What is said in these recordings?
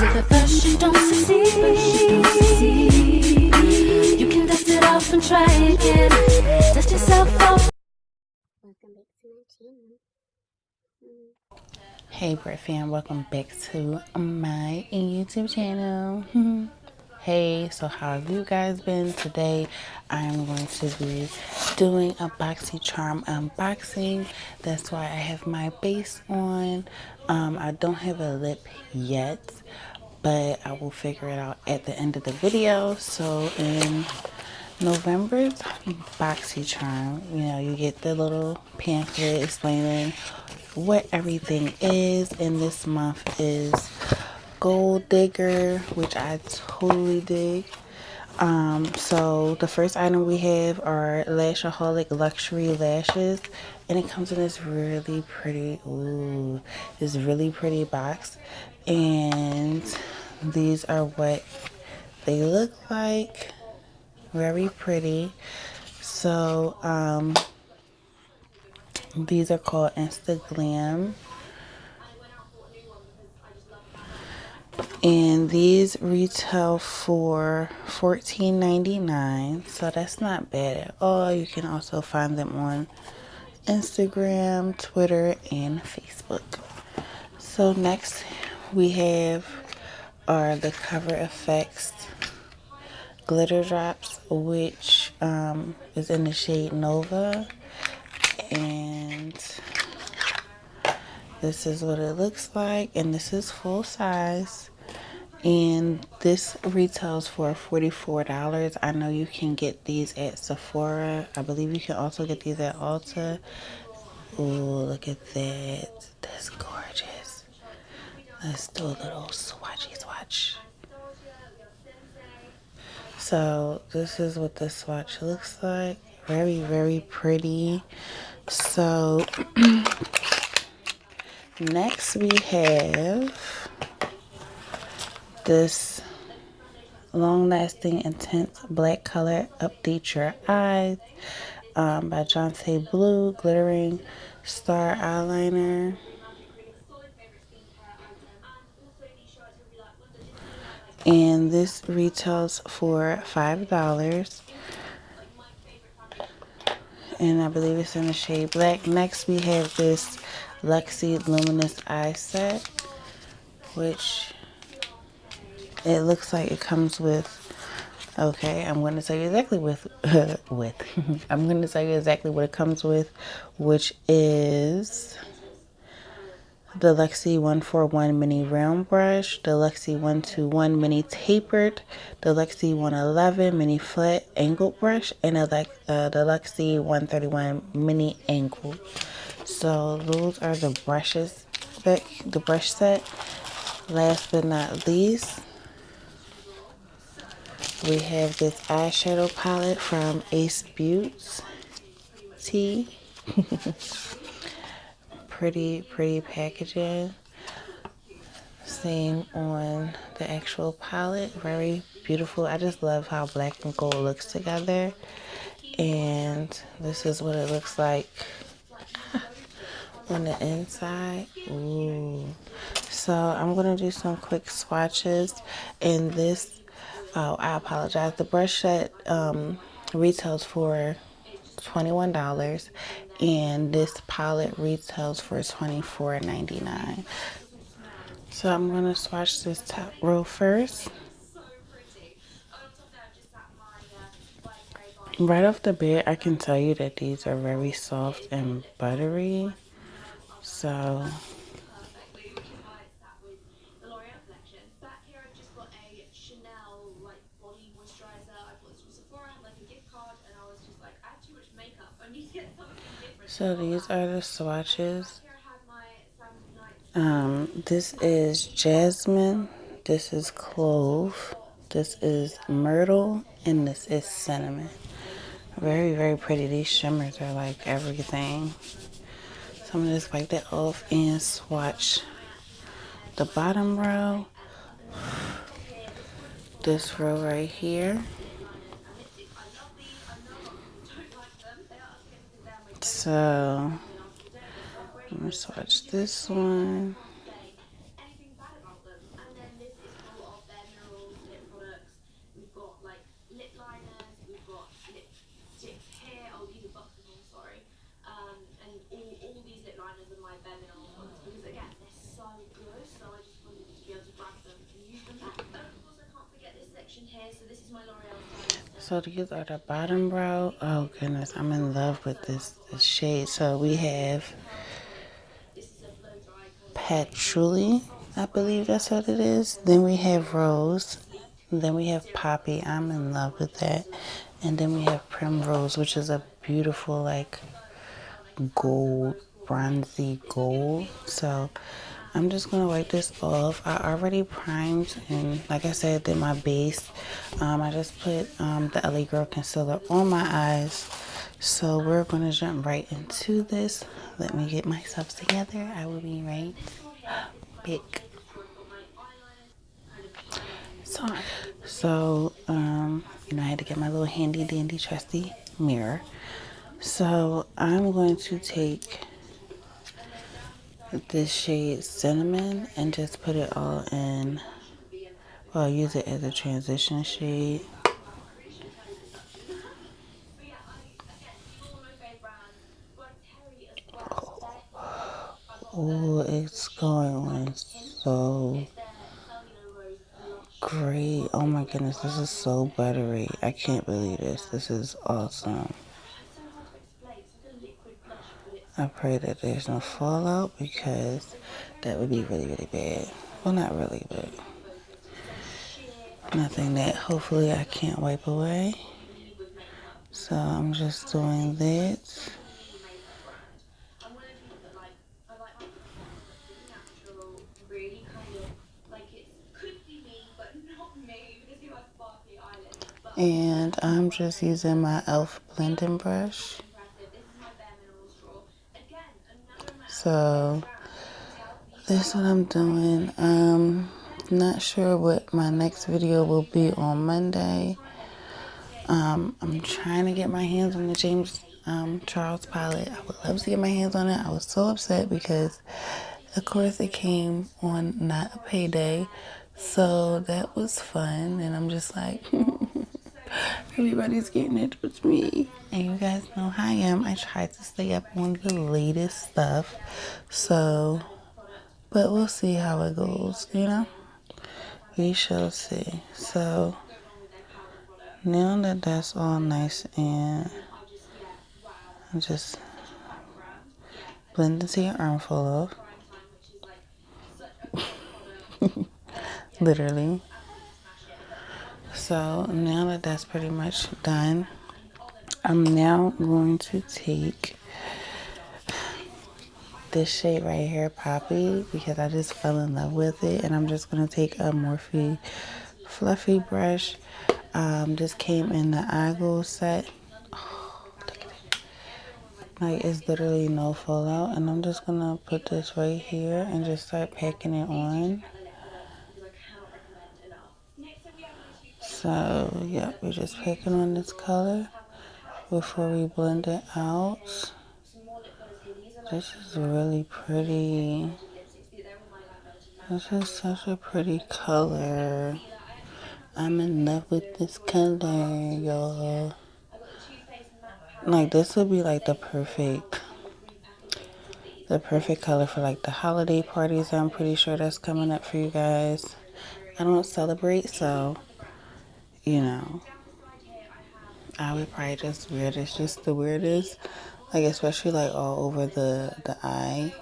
if at first you don't succeed, you can dust it off and try again. Dust yourself off. Welcome back to my channel. Hey Brit Fam, welcome back to my YouTube channel. Hey, so how have you guys been? Today I'm going to be doing a Boxy Charm unboxing. That's why I have my base on. I don't have a lip yet, but I will figure it out at the end of the video. So in November's Boxy Charm, you know, you get the little pamphlet explaining what everything is, and this month is Gold Digger, which I totally dig. So the first item we have are Lashaholic Luxury Lashes, and it comes in this really pretty, this really pretty box, and these are what they look like. Very pretty. So these are called Instaglam, and these retail for $14.99, so that's not bad at all. You can also find them on Instagram, Twitter, and Facebook. So next we have are the Cover Effects glitter drops, which is in the shade Nova, and this is what it looks like, and this is full size, and this retails for $44. I know you can get these at Sephora. I believe you can also get these at Ulta. Ooh, look at that. That's gorgeous. Let's do a little swatchy swatch. So this is what the swatch looks like. Very, very pretty. So next we have this long-lasting intense black color Update Your Eyes by Jonte Blue glittering star eyeliner. And this retails for $5. And I believe it's in the shade black. Next we have this Luxe Luminous Eye Set, which it looks like it comes with, okay, I'm going to tell you exactly I'm going to tell you exactly what it comes with, which is the Luxe 141 Mini Round Brush, the Luxe 121 Mini Tapered, the Luxe 111 Mini Flat Angled Brush, and the Luxe 131 Mini Angled. So those are the brushes, the brush set. Last but not least, we have this eyeshadow palette from Ace Beauty. Pretty packaging. Same on the actual palette. Very beautiful. I just love how black and gold looks together. And this is what it looks like on the inside. Ooh. So I'm going to do some quick swatches. And this, oh, I apologize. The brush set retails for $21, and this palette retails for $24.99. So I'm going to swatch this top row first. Right off the bat, I can tell you that these are very soft and buttery. So these are the swatches. This is jasmine, this is clove, this is myrtle, and this is cinnamon. Very pretty. These shimmers are like everything. So I'm gonna just wipe that off and swatch the bottom row. This row right here. So I'm gonna swatch this one. So these are the bottom brow. Oh goodness, I'm in love with this shade. So we have Patchouli, I believe that's what it is. Then we have Rose. Then we have Poppy. I'm in love with that. And then we have Primrose, which is a beautiful like gold, bronzy gold. So I'm just gonna wipe this off. I already primed and like I said, did my base. I just put the LA Girl concealer on my eyes. So we're gonna jump right into this. Let me get myself together. I will be right back. So, you know, I had to get my little handy dandy trusty mirror. So I'm going to take this shade Cinnamon and just put it all in. Well, I'll use it as a transition shade. Oh, it's going so great. Oh my goodness, this is so buttery. I can't believe this. This is awesome. I pray that there's no fallout because that would be really, really bad. Well, not really, but nothing that hopefully I can't wipe away. So I'm just doing this. And I'm just using my e.l.f. blending brush. So that's what I'm doing. Not sure what my next video will be on Monday. I'm trying to get my hands on the James Charles palette. I would love to get my hands on it. I was so upset because, of course, it came on not a payday. So that was fun. And I'm just like, everybody's getting it with me. And you guys know how I am. I try to stay up on the latest stuff. So, but we'll see how it goes, you know? We shall see. So, now that that's all nice and just blend into your armful of. Literally. So now that that's pretty much done, I'm now going to take this shade right here, Poppy, because I just fell in love with it. And I'm just going to take a Morphe fluffy brush. This came in the eye gold set. Oh, look at it. Like, it's literally no fallout. And I'm just going to put this right here and just start packing it on. So, yeah, we're just packing on this color before we blend it out. This is really pretty. This is such a pretty color. I'm in love with this color, y'all. Like, this would be like the perfect color for like the holiday parties. I'm pretty sure that's coming up for you guys. I don't celebrate, so, you know, I would probably just wear this just to wear this. Like, especially like all over the eye.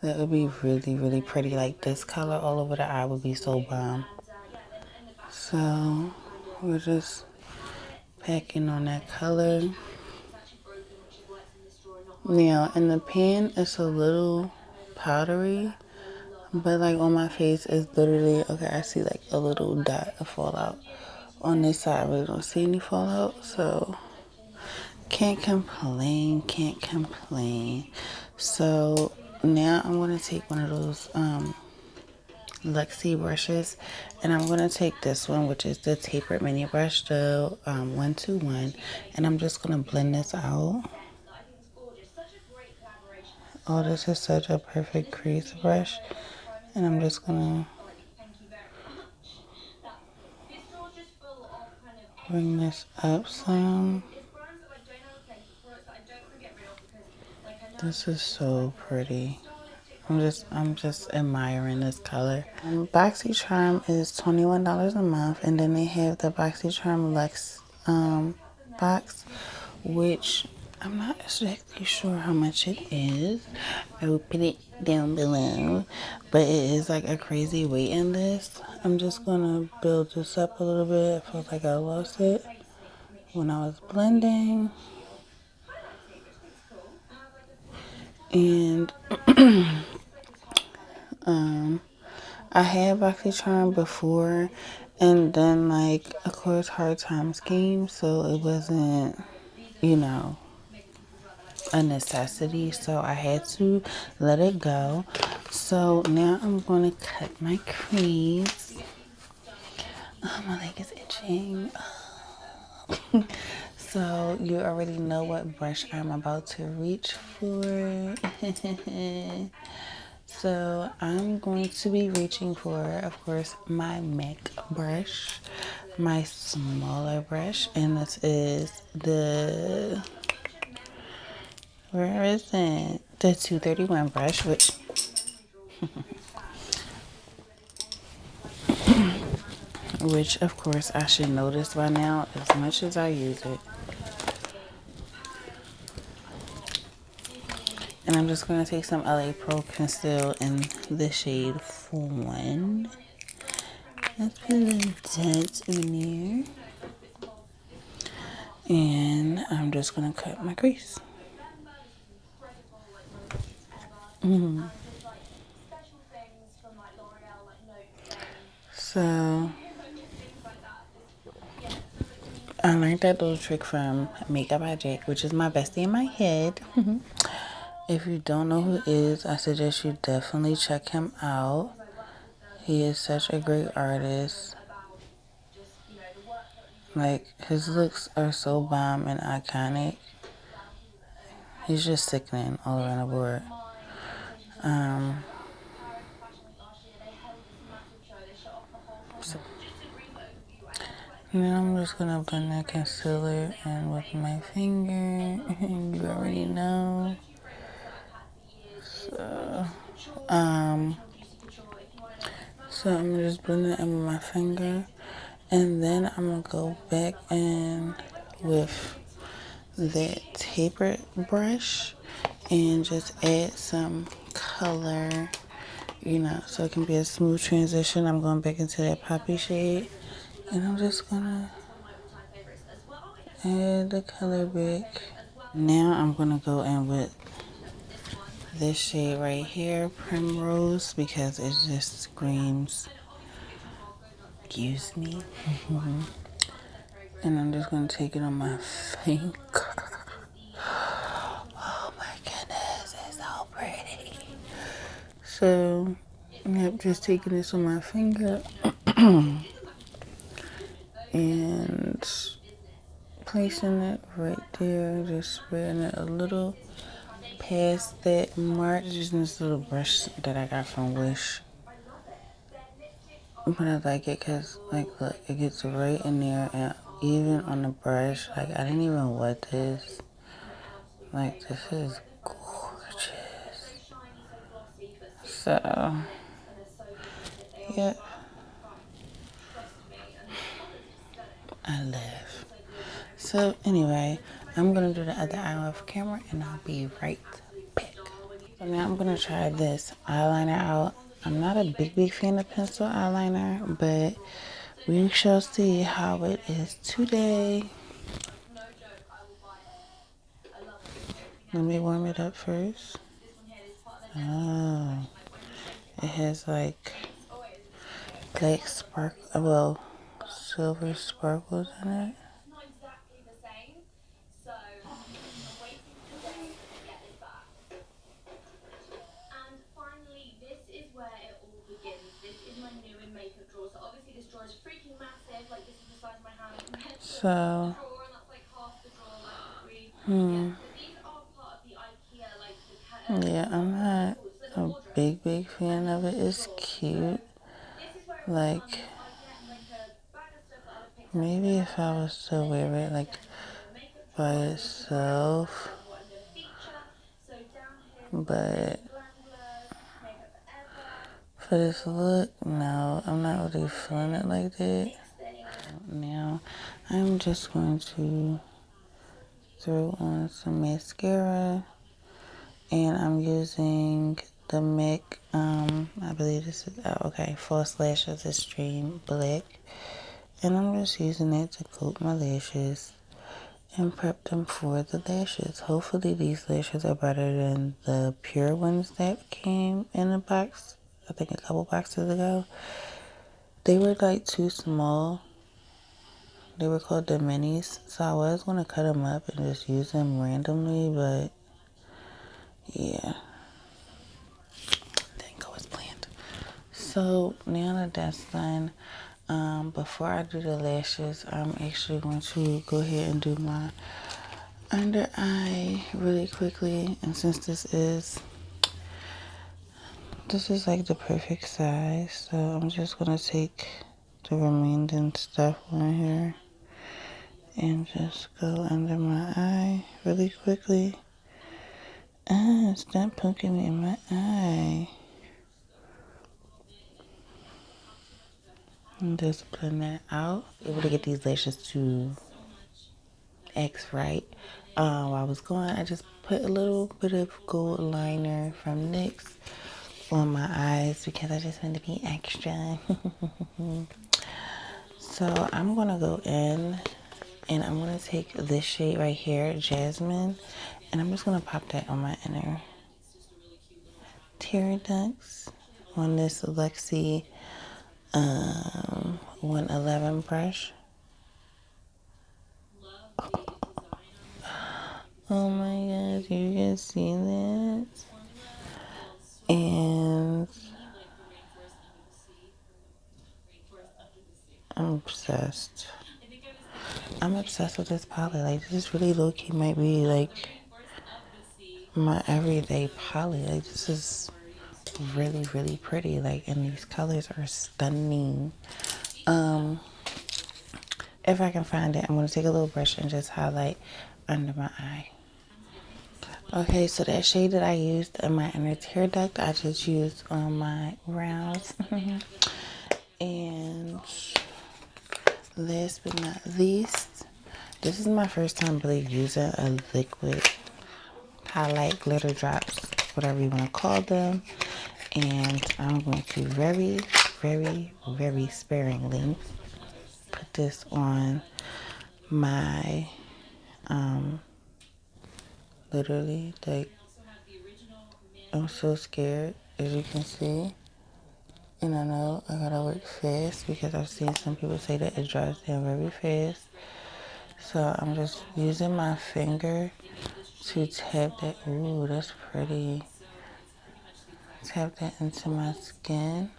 That would be really, really pretty. Like, this color all over the eye would be so bomb. So, we're just packing on that color. Now, in the pan, it's a little powdery. But, like, on my face, it's literally, okay, I see, like, a little dot of fallout. On this side, I really don't see any fallout. So, can't complain. So, now I'm going to take one of those Luxe brushes, and I'm going to take this one, which is the tapered mini brush, the 121, and I'm just going to blend this out. Oh, this is such a perfect crease brush, and I'm just going to bring this up some. This is so pretty. I'm just admiring this color. Boxy Charm is $21 a month, and then they have the Boxy Charm Luxe box, which I'm not exactly sure how much it is. I will put it down below, but it is like a crazy weight in this. I'm just gonna build this up a little bit. I feel like I lost it when I was blending. And I had Boxy Charm before, and then like of course hard times came, so it wasn't, you know, a necessity, so I had to let it go. So now I'm gonna cut my crease. Oh, my leg is itching. So you already know what brush I'm about to reach for. So I'm going to be reaching for, of course, my MAC brush, my smaller brush, and this is the, where is it? The 231 brush, which of course I should know this by now as much as I use it. And I'm just going to take some LA Pro Conceal in the shade 1. Let's put a little dent in there. And I'm just going to cut my crease. So I learned that little trick from Makeup by Jack, which is my bestie in my head. If you don't know who he is, I suggest you definitely check him out. He is such a great artist. Like, his looks are so bomb and iconic. He's just sickening all around the board. So now I'm just gonna blend that concealer in with my finger. You already know. So I'm just blending it in with my finger, and then I'm gonna go back in with that tapered brush and just add some color, you know, so it can be a smooth transition. I'm going back into that poppy shade, and I'm just gonna add the color back. Now I'm gonna go in with this shade right here, Primrose, because it just screams, excuse me. And I'm just gonna take it on my finger. Oh my goodness, it's so pretty. So, yep, just taking this on my finger and placing it right there, just spreading it a little past that mark. Using this little brush that I got from Wish. But I like it because, like, look, it gets right in there, and even on the brush, like, I didn't even wet this. Like, this is gorgeous. So, yep. I live. So, anyway, I'm going to do the other eye off camera, and I'll be right back. So now I'm going to try this eyeliner out. I'm not a big fan of pencil eyeliner, but we shall see how it is today. Let me warm it up first. Oh, it has like black sparkle, well, silver sparkles in it. So, yeah, I'm not a big fan of it. It's cute. Like, maybe if I was to wear it, like, by itself. But for this look. No, I'm not really feeling it like that. Now, I'm just going to throw on some mascara, and I'm using the MAC, I believe this is, oh, okay, False Lashes Extreme Black, and I'm just using it to coat my lashes and prep them for the lashes. Hopefully these lashes are better than the pure ones that came in a box, I think a couple boxes ago. They were like too small. They were called the minis, so I was going to cut them up and just use them randomly, but yeah, didn't go as planned. So now that that's done, before I do the lashes, I'm actually going to go ahead and do my under eye really quickly. And since this is like the perfect size, so I'm just going to take the remaining stuff on here and just go under my eye really quickly. Ah, stop poking me in my eye. And just blend that out. Able to get these lashes to X right. While I was going, I just put a little bit of gold liner from NYX on my eyes because I just wanted to be extra. So I'm gonna go in and I'm gonna take this shade right here, Jasmine, and I'm just gonna pop that on my inner tear ducts on this Luxe 111 brush. Oh my gosh, you can see that? And I'm obsessed. I'm obsessed with this palette. Like, this really low-key might be like my everyday palette. Like, this is really, really pretty. Like, and these colors are stunning. If I can find it, I'm going to take a little brush and just highlight under my eye. Okay, so that shade that I used in my inner tear duct, I just used on my brows. And last but not least, this is my first time really using a liquid highlight, glitter drops, whatever you want to call them. And I'm going to very, very, very sparingly put this on my, literally, like, I'm so scared, as you can see. And I know I gotta work fast because I've seen some people say that it dries down very fast. So I'm just using my finger to tap that. Ooh, that's pretty. Tap that into my skin.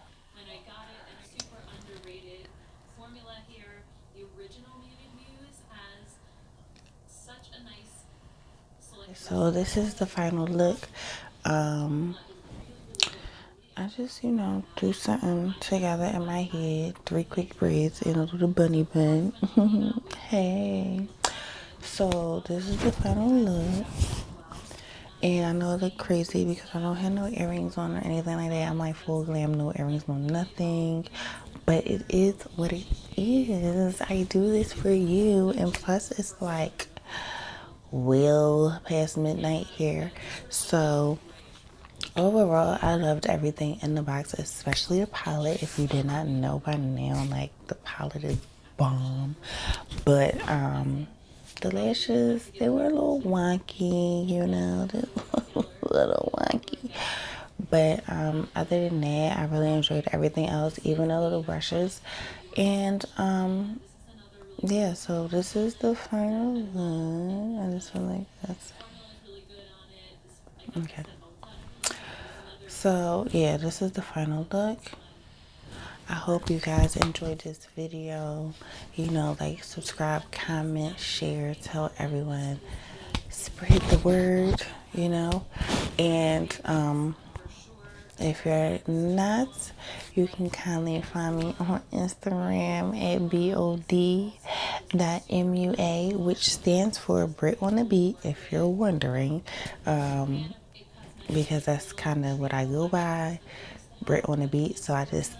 So this is the final look. I just, do something together in my head. 3 quick braids and a little bunny bun. Hey. So this is the final look. And I know it look crazy because I don't have no earrings on or anything like that. I'm like full glam, no earrings, no nothing. But it is what it is. I do this for you. And plus it's like well past midnight here. So overall, I loved everything in the box, especially the palette. If you did not know by now, like, the palette is bomb. But the lashes, they were a little wonky, they were a little wonky. But other than that, I really enjoyed everything else, even the little brushes. And yeah, so this is the final look. I just feel like that's okay. So yeah, this is the final look. I hope you guys enjoyed this video. Like, subscribe, comment, share, tell everyone, spread the word, and if you're not, you can kindly find me on Instagram at bod.mua, which stands for Brit on the Beat, if you're wondering, because that's kind of what I go by. Brit on the beat, so I just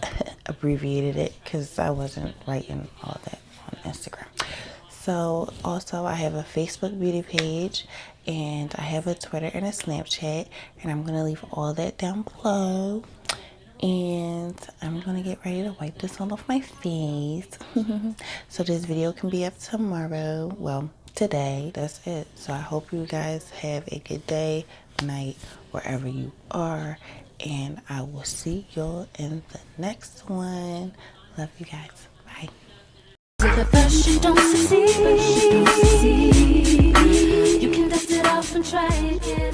abbreviated it because I wasn't writing all that on Instagram. So also I have a Facebook beauty page, and I have a Twitter and a Snapchat, and I'm gonna leave all that down below. And I'm gonna get ready to wipe this all off my face. So this video can be up tomorrow, well, today. That's it. So I hope you guys have a good day, night, wherever you are, and I will see y'all in the next one. Love you guys. Bye. At first you don't succeed. You can dust it off and try again.